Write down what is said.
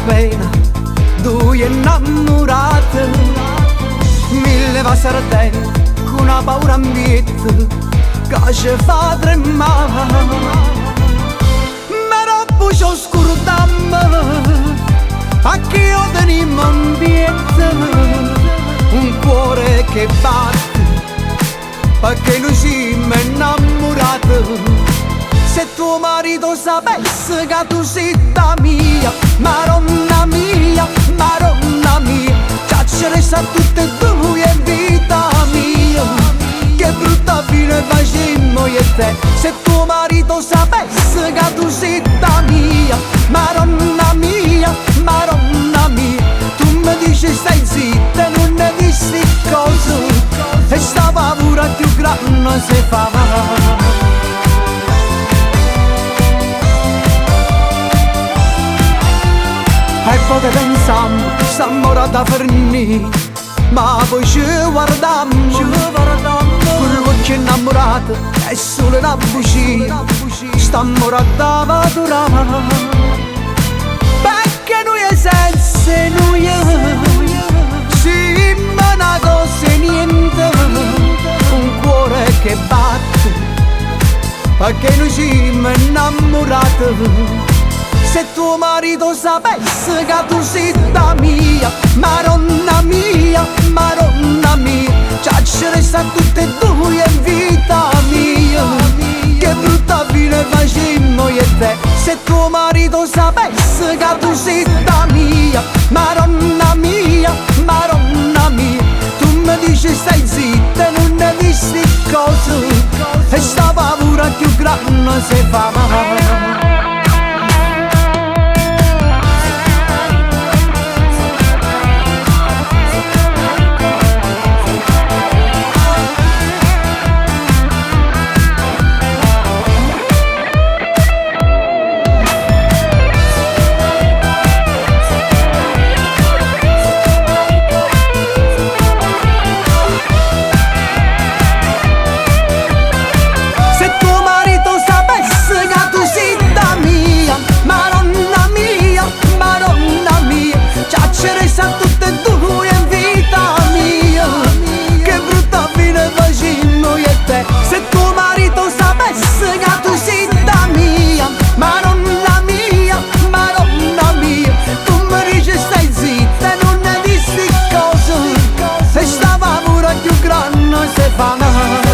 appena due innamorate, mille va ardenti con una paura ambiente che ci fa tremare. Ma dopo ci scordammo a che io teniamo ambiente, un cuore che batte perché noi siamo innamorati. Se tuo marito sapesse che tu sei da mia, Maronna mia, Maronna mia, ciacceresti a tutte e due in vita mia. Che brutta fine facemmo io e te. Se tuo marito sapesse che tu sei da mia, Maronna mia, Maronna mia, tu mi dici stai zitta e non ne dici cose, e sta paura più grande si fa. E poi pensammo, stiamo ora da fornire, ma poi ci guardammo, quell'occhio innamorato è solo una bugia, stiamo ora da maturare. Perché noi è senza noi, siamo una cosa e niente, un cuore che batte, perché noi siamo innamorati. Se tuo marito sapesse che tu sei da mia, Maronna mia, Maronna mia, ciacceresti a tutte e due in vita mia. Che brutta fine facemmo io e te. Se tuo marito sapesse che tu sei da mia, Maronna mia, Maronna mia, tu mi dici stai zitta e non ne dici cose, e sta paura più grande si fa. Ciacceresti a tutte e due in vita mia. Che brutta fine facemmo io e te. Se tuo marito sapesse che tu sei da mia, Maronna mia, Maronna mia, tu mi dici stai zitta e non ne dici cose, e sta paura più grande si fa.